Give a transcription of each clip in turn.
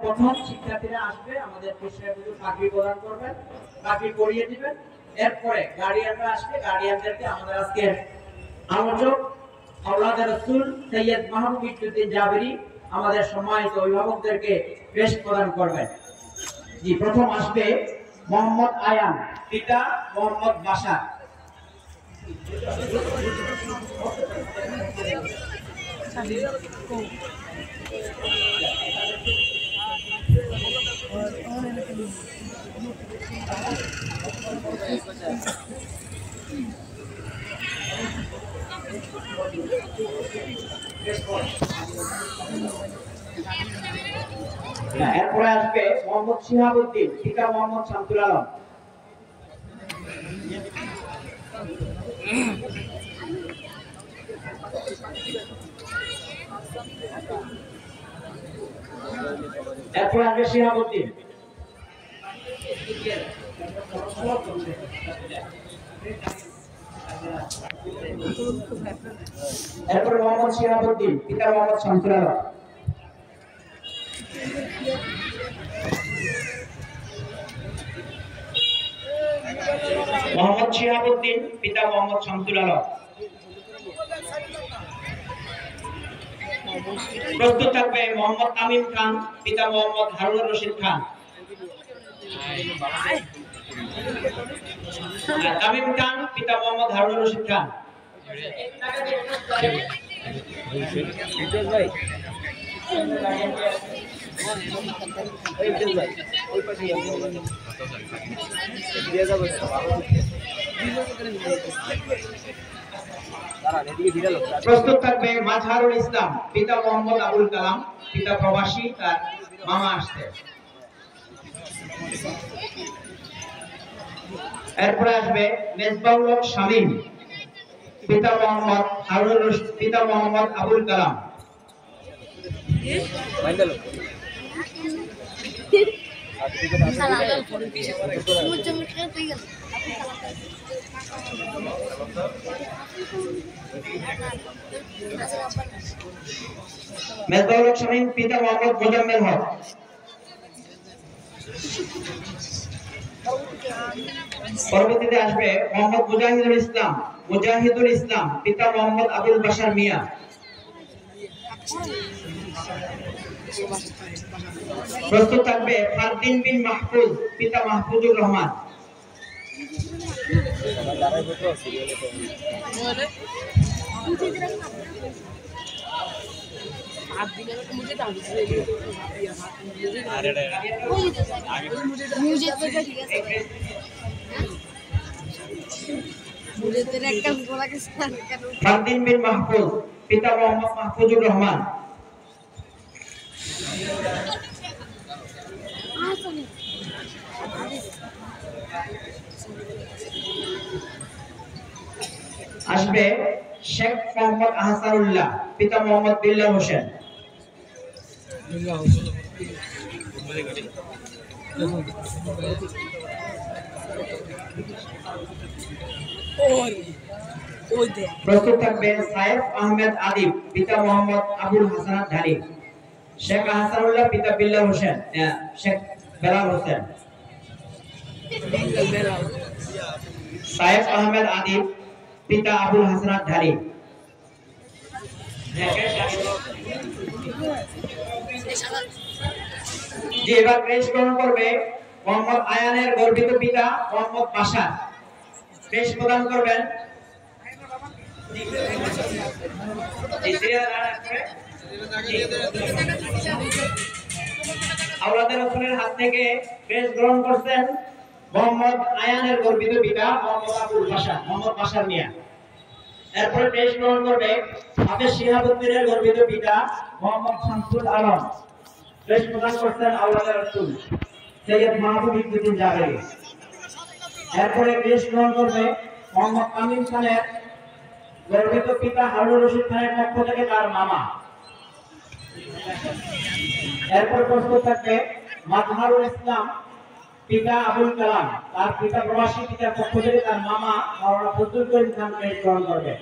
প্রথম শিক্ষার্থীরা আসবে, আমাদের পাখি প্রদান করবেন, পাখি পরিয়ে দিবেন। এরপরে গার্ডিয়ানরা আসবে, গার্ডিয়ানদেরকে আমাদের আজকের আলোচক আওলাদ রাসূল সৈয়দ মাহমুদ ইদ্দিন জাবেরি আমাদের সম্মানিত অভিভাবকদেরকে পেশ প্রদান করবেন। জি, প্রথম আসবে মোহাম্মদ আয়ান, পিতা মোহাম্মদ বাশার। এরপরে আসবে মোহাম্মদ শিহাবুদ্দিন, পিতা মোহাম্মদ শামসুল আলম। এরপরে আসবে শিহাবুদ্দিন। এরপরে মোহাম্মদ শিহাবুদ্দিন, পিতা মোহাম্মদ শামসুল আলম। মোহাম্মদ শিহাবুদ্দিন, পিতা মোহাম্মদ শামসুল আলম। প্রস্তুত থাকবে মোহাম্মদ তামিম খান, পিতা মোহাম্মদ হারুনুর রশিদ খান। তামিম খান, পিতা মোহাম্মদ হারুনুর রশিদ খান। প্রস্তুত থাকবে মাজহারুল ইসলাম, পিতা মোহাম্মদ আবুল কালাম, পিতা প্রবাসী, তার মামা আসছে। এরপরে আসবে মেজবাউল হক শামীম, পিতা মোহাম্মদ হারুনুর রশিদ, পিতা মোহাম্মদ আবুল কালাম। মেজবাউল হক শামীম, পিতা মোহাম্মদ মোজাম্মেল হক। পরবর্তীতে আসবে মোহাম্মদ মুজাহিদুল ইসলাম, পিতা মোহাম্মদ আবুল বাশার মিয়া। প্রস্তুত থাকবে ফারদিন বিন মাহফুজ, পিতা মাহফুজুর রহমান। ফারদিন বিন মাহফুজ, পিতা মোহাম্মদ মাহফুজুর রহমান। আসবে শেখ মোহাম্মদ আহসানুল্লাহ, পিতা মোহাম্মদ বিল্লাল হোসেন। প্রস্তুত থাকবে সাইফ আহমেদ আদিব, পিতা মোহাম্মদ আবুল হাসান ঢালি। শেখ আহসানুল্লাহ, পিতা বিল্লাল হোসেন, শেখ বেলাল হোসেন। সাইফ আহমেদ আদিব, পিতা আবুল হাসান ঢালি। যে এবার ক্রেশ গ্রহণ করবে মোহাম্মদ আয়ানের গর্বিত পিতা মোহাম্মদ বাশার। ক্রেশ প্রদান করবেন আওলাদ রাসূলের হাত থেকে ক্রেশ গ্রহণ করছেন মোহাম্মদ আয়ানের গর্বিত পিতা মোহাম্মদ আবুল বাশার, মোহাম্মদ বাশার মিয়া। এরপরে ক্রেশ গ্রহণ করবে হাফেজ শিহাবুদ্দিনের গর্বিত পিতা মোহাম্মদ শামসুল আলম। ক্রেশ প্রদান করছেন আওলাদ রাসূল সৈয়দ মাহমুদ ইদ্দিন জাবেরি। এরপরে ক্রেশ গ্রহণ করবে মোহাম্মদ তামিম খানের গর্বিত পিতা হারুনুর রশিদ খানের পক্ষ থেকে তার মামা। এরপর প্রস্তুত থাকবে মাজহারুল ইসলাম, পিতা আবুল কালাম, তার পিতা প্রবাসী, পিতার পক্ষ থেকে তার মামা মাওলানা ফজলুল করিম খান ক্রেশ গ্রহণ করবে।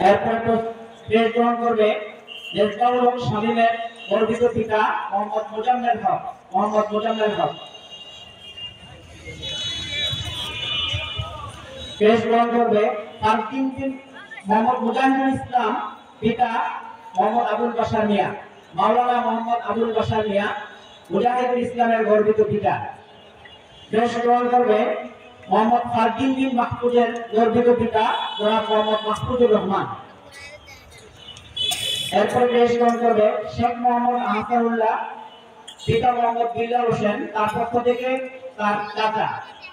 এরপর ক্রেশ গ্রহণ করবে মেজবাউল হক শামীমের গর্বিত পিতা মোহাম্মদ মোজাম্মেল হক। মোহাম্মদ মোজাম্মেল হক পেশ গ্রহণ করবে তার তিন মোহাম্মদ মুজাহিদুল ইসলাম পিতা মোহাম্মদ আবুল বাশার মিয়া। মাওলানা মোহাম্মদ আবুল বাশার মিয়া মুজাহিদুল ইসলামের গর্বিত পিতা। পেশ গ্রহণ করবে মোহাম্মদ ফারদিন বিন মাহফুজের গর্বিত পিতা জনাব মোহাম্মদ মাহফুজুর রহমান। এরপর পেশ গ্রহণ করবে শেখ মোহাম্মদ আহসানুল্লাহ পিতা মোহাম্মদ বিল্লাল হোসেন, তার পক্ষ থেকে তার চাচা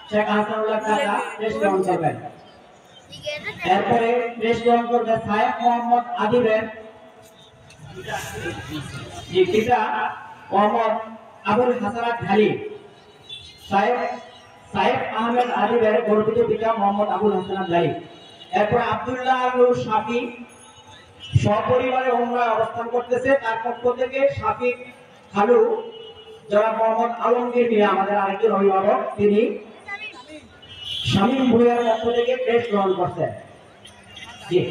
শেখ আহসানুল্লাহ চাচা পেশ গ্রহণ করবেন। এরপরে পেশ গ্রহণ করবে সায়েদ মোহাম্মদ আদিবের পিতা মোহাম্মদ আবুল হাসানাত ঢালি। সায়েদ আহমেদ আদিবের গর্বিত পিতা মোহাম্মদ আবুল হাসানাত ঢালি। এরপর আব্দুল্লাহ আলুর শাফি সপরিবারে উমরায় অবস্থান করতেছে, তার পক্ষ থেকে শাফিক খালু জনাব মোহাম্মদ আলমগীর মিয়া আমাদের আরেকজন অভিভাবক, তিনি শামীম ভূঁইয়ার পক্ষ থেকে পেশ গ্রহণ করছেন। জি